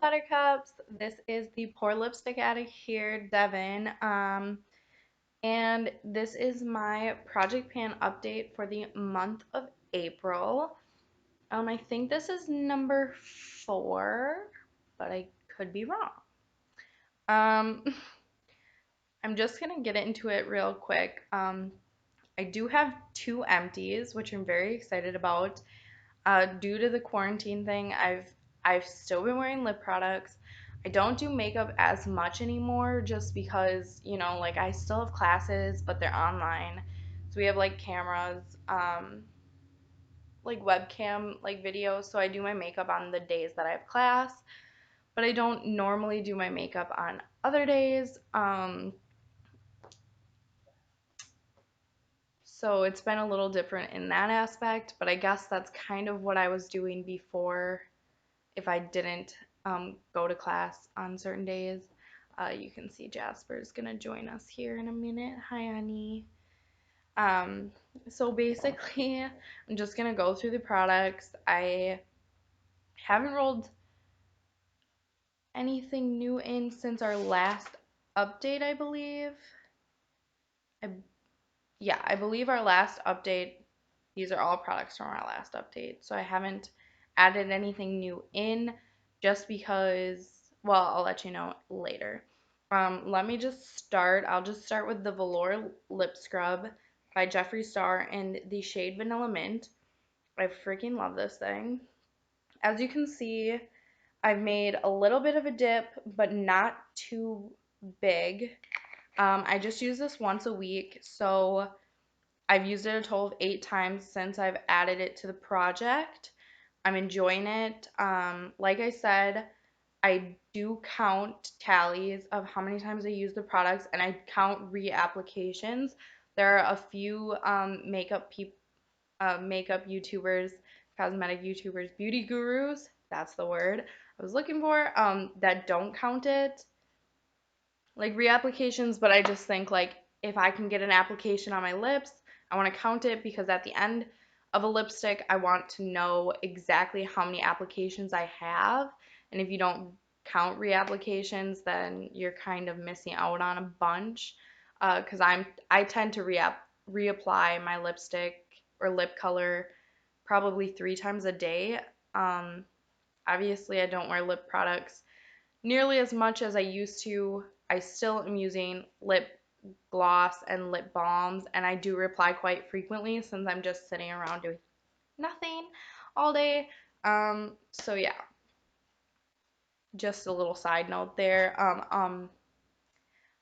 Buttercups? This is the Pore Lipstick out of here, Devin. And this is my project pan update for the month of April. I think this is number 4, but I could be wrong. Um, I'm just gonna get into it real quick. I do have 2 empties, which I'm very excited about. Due to the quarantine thing, I've still been wearing lip products. I don't do makeup as much anymore just because, like I still have classes, but they're online. So we have like cameras, like webcam like videos, so I do my makeup on the days that I have class, but I don't normally do my makeup on other days. So it's been a little different in that aspect, but I guess that's kind of what I was doing before if I didn't go to class on certain days. You can see Jasper's gonna join us here in a minute. Hi, honey. Um, so basically, I'm just gonna go through the products. I haven't rolled anything new in since our last update, I believe. I, yeah, I believe our last update, these are all products from our last update. So I haven't added anything new in just because, well, I'll let you know later. Let me just start. I'll just start with the Velour Lip Scrub by Jeffree Star in the shade Vanilla Mint. I freaking love this thing. As you can see, I've made a little bit of a dip, but not too big. I just use this once a week, so I've used it a total of 8 times since I've added it to the project. I'm enjoying it. Like I said, I do count tallies of how many times I use the products, and I count reapplications. There are a few makeup YouTubers, cosmetic YouTubers, beauty gurus, that's the word I was looking for, that don't count it like reapplications, but I just think like if I can get an application on my lips, I want to count it because at the end of a lipstick, I want to know exactly how many applications I have. And if you don't count reapplications, then you're kind of missing out on a bunch. Because I tend to reapply my lipstick or lip color probably 3 times a day. Um, Obviously, I don't wear lip products nearly as much as I used to. I still am using lip gloss and lip balms, and I do reply quite frequently since I'm just sitting around doing nothing all day. So yeah, just a little side note there.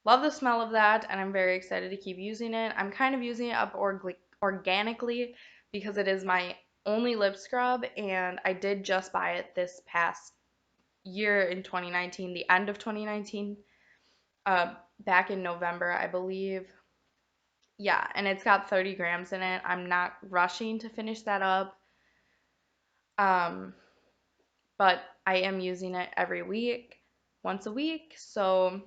Love the smell of that, and I'm very excited to keep using it. I'm kind of using it up organically because it is my only lip scrub, and I did just buy it this past year in 2019, the end of 2019, back in November, I believe. Yeah, and it's got 30 grams in it. I'm not rushing to finish that up, um, but I am using it every week, once a week, so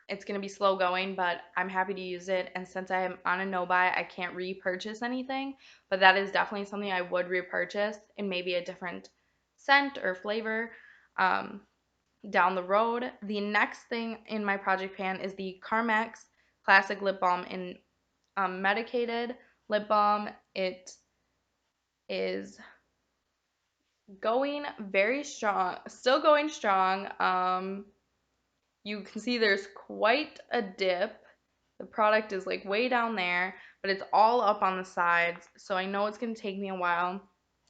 it's going to be slow going, but I'm happy to use it. And since I am on a no buy, I can't repurchase anything, but that is definitely something I would repurchase in maybe a different scent or flavor. Um, Down the road. The next thing in my project pan is the Carmex Classic Lip Balm in Medicated Lip Balm. It is going very strong, still going strong. You can see there's quite a dip. The product is like way down there, but it's all up on the sides, so I know it's going to take me a while.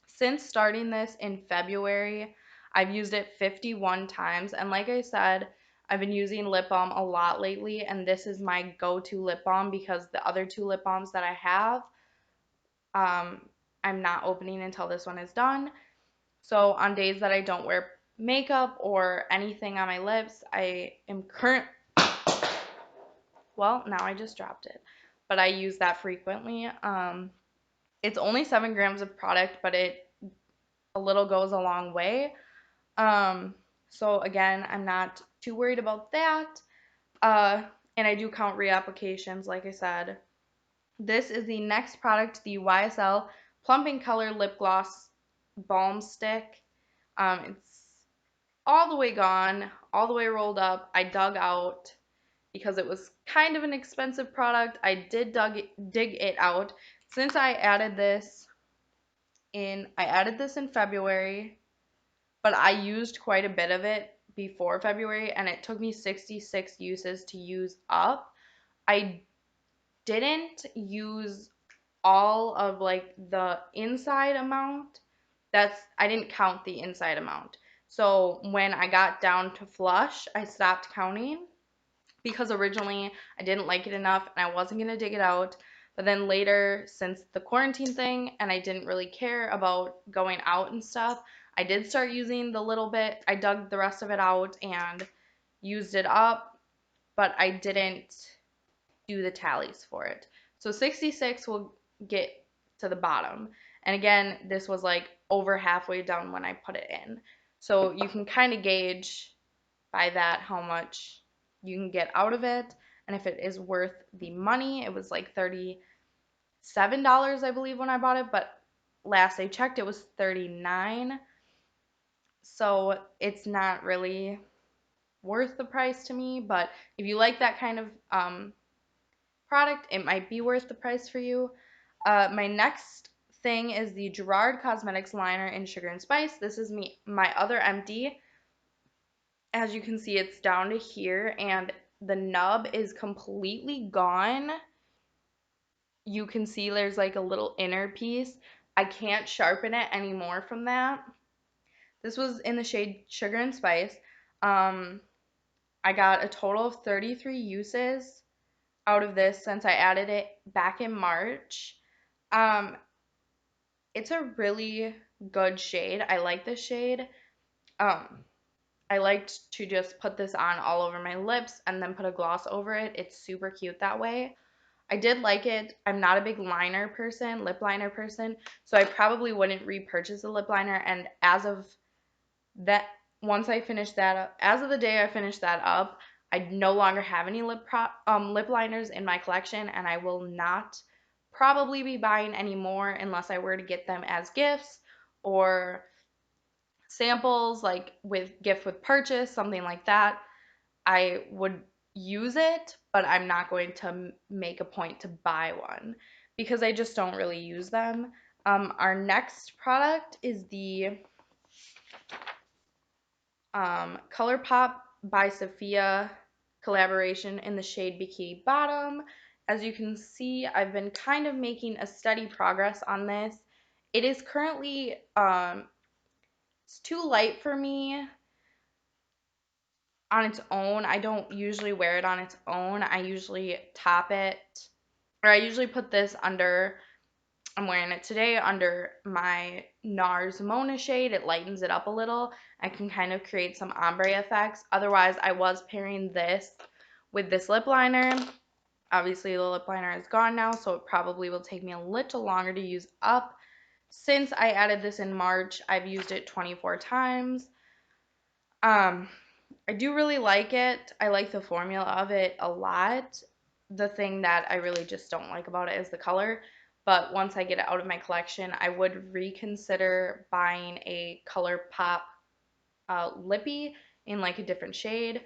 Since starting this in February, I've used it 51 times, and like I said, I've been using lip balm a lot lately, and this is my go-to lip balm because the other 2 lip balms that I have, um, I'm not opening until this one is done. So on days that I don't wear makeup or anything on my lips, I am well, now I just dropped it, but I use that frequently. It's only 7 grams of product, but a little goes a long way. Um, so again, I'm not too worried about that. Uh, and I do count reapplications, like I said. This is the next product, the YSL Plumping Color Lip Gloss Balm Stick. It's all the way gone, all the way rolled up. I dug out because it was kind of an expensive product. I did dig it out. Since I added this in February, but I used quite a bit of it before February, and it took me 66 uses to use up. I didn't use all of like the inside amount. I didn't count the inside amount. So when I got down to flush, I stopped counting because originally I didn't like it enough and I wasn't going to dig it out. But then later, since the quarantine thing, and I didn't really care about going out and stuff, I did start using the little bit. I dug the rest of it out and used it up, but I didn't do the tallies for it. So 66 will get to the bottom. And again, this was like over halfway down when I put it in. So you can kind of gauge by that how much you can get out of it and if it is worth the money. It was like $37, I believe, when I bought it, but last I checked it was $39. So it's not really worth the price to me, but if you like that kind of product, it might be worth the price for you. My next thing is the Gerard Cosmetics liner in Sugar and Spice. This is my other empty. As you can see, it's down to here, and the nub is completely gone. You can see there's like a little inner piece. I can't sharpen it anymore from that. This was in the shade Sugar and Spice. I got a total of 33 uses out of this since I added it back in March. Um, it's a really good shade. I like this shade. Um, I liked to just put this on all over my lips and then put a gloss over it. It's super cute that way. I did like it. I'm not a big liner person, lip liner person, so I probably wouldn't repurchase a lip liner. And as of that, once I finished that up, as of the day I finished that up, I no longer have any lip liners in my collection, and I will not probably be buying any more unless I were to get them as gifts or samples, like with gift with purchase, something like that. I would use it, but I'm not going to make a point to buy one because I just don't really use them. Our next product is the Colourpop by Safiya collaboration in the shade Bikini Bottom. As you can see, I've been kind of making a steady progress on this. It is currently, it's too light for me on its own. I don't usually wear it on its own. I usually top it, or I usually put this under, I'm wearing it today under my NARS Mona shade. It lightens it up a little. I can kind of create some ombre effects. Otherwise, I was pairing this with this lip liner. Obviously, the lip liner is gone now, so it probably will take me a little longer to use up. Since I added this in March, I've used it 24 times. I do really like it. I like the formula of it a lot. The thing that I really just don't like about it is the color. But once I get it out of my collection, I would reconsider buying a Colourpop lippy in like a different shade.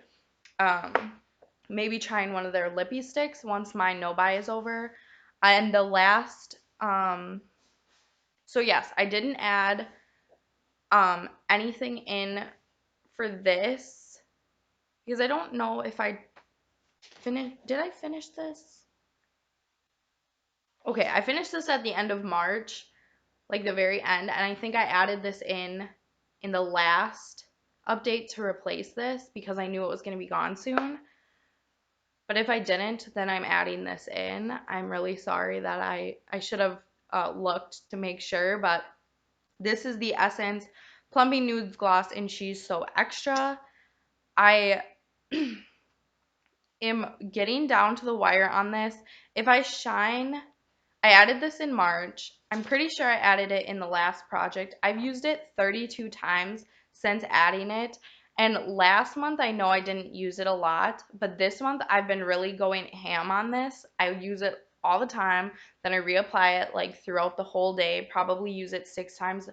Maybe trying one of their lippy sticks once my no buy is over. And the last, so yes, I didn't add anything in for this because I don't know if I did I finish this? Okay, I finished this at the end of March, like the very end, and I think I added this in the last update to replace this because I knew it was going to be gone soon. But if I didn't, then I'm adding this in. I'm really sorry that I should have looked to make sure, but this is the Essence Plumping Nudes Gloss in She's So Extra. I am getting down to the wire on this. If I shine, I added this in March. I'm pretty sure I added it in the last project. I've used it 32 times since adding it. And last month, I know I didn't use it a lot, but this month I've been really going ham on this. I use it all the time, then I reapply it like throughout the whole day, probably use it 6 times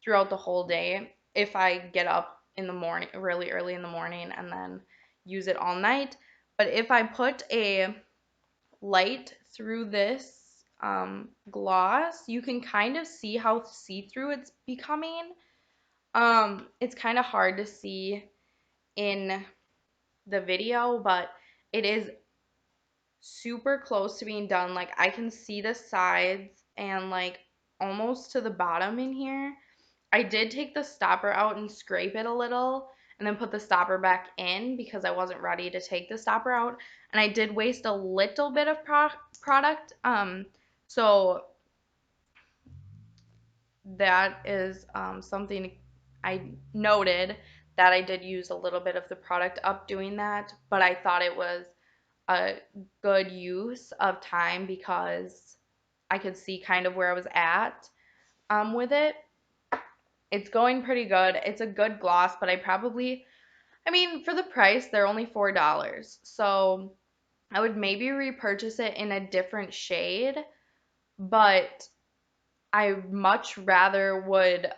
throughout the whole day if I get up in the morning, really early in the morning, and then use it all night. But if I put a light through this gloss, you can kind of see how see-through it's becoming. It's kind of hard to see in the video, but it is super close to being done. Like I can see the sides and like almost to the bottom in here. I did take the stopper out and scrape it a little and then put the stopper back in because I wasn't ready to take the stopper out. And I did waste a little bit of product. So that is something I noted, that I did use a little bit of the product up doing that, but I thought it was a good use of time because I could see kind of where I was at with it. It's going pretty good. It's a good gloss, but I mean, for the price, they're only $4. So I would maybe repurchase it in a different shade, but I much rather would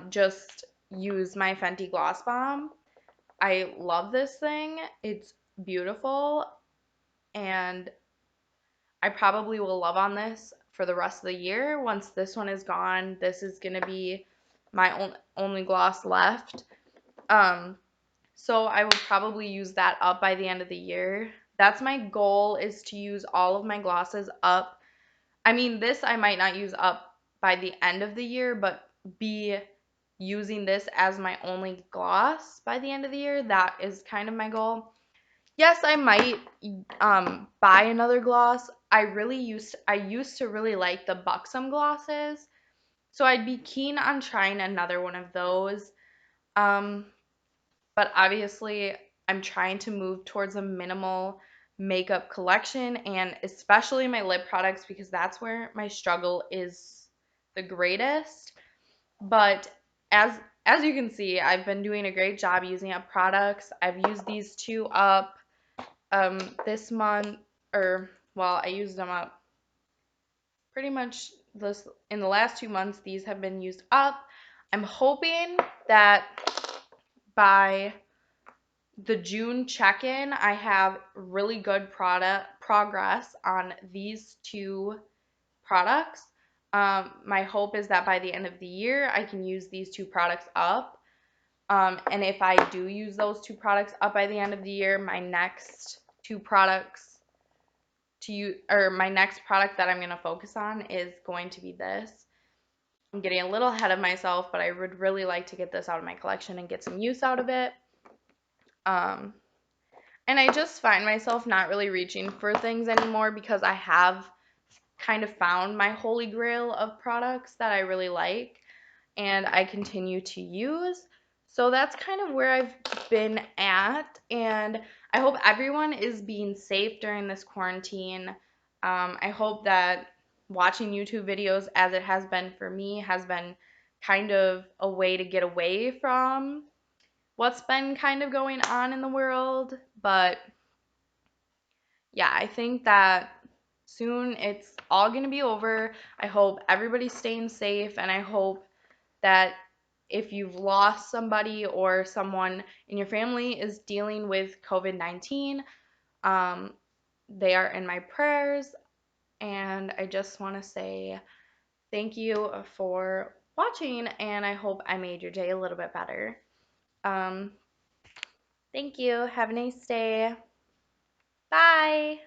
just use my Fenty Gloss Bomb. I love this thing. It's beautiful, and I probably will love on this for the rest of the year. Once this one is gone, this is going to be my only gloss left. So I will probably use that up by the end of the year. That's my goal, is to use all of my glosses up. I mean, this I might not use up by the end of the year, but be using this as my only gloss by the end of the year. That is kind of my goal. Yes, I might buy another gloss. I used to really like the Buxom glosses, so I'd be keen on trying another one of those. Um, but obviously I'm trying to move towards a minimal makeup collection, and especially my lip products, because that's where my struggle is the greatest. But as as you can see, I've been doing a great job using up products. I've used these two up this month, or well, I used them up pretty much this in the last 2 months. These have been used up. I'm hoping that by the June check-in, I have really good product progress on these two products. My hope is that by the end of the year, I can use these two products up. And if I do use those two products up by the end of the year, my next two products to use, or my next product that I'm going to focus on is going to be this. I'm getting a little ahead of myself, but I would really like to get this out of my collection and get some use out of it. And I just find myself not really reaching for things anymore because I have kind of found my holy grail of products that I really like and I continue to use. So that's kind of where I've been at, and I hope everyone is being safe during this quarantine. I hope that watching YouTube videos, as it has been for me, has been kind of a way to get away from what's been kind of going on in the world. But yeah, I think that soon it's all going to be over. I hope everybody's staying safe, and I hope that if you've lost somebody or someone in your family is dealing with COVID-19, they are in my prayers. And I just want to say thank you for watching, and I hope I made your day a little bit better. Um, Thank you. Have a nice day. Bye.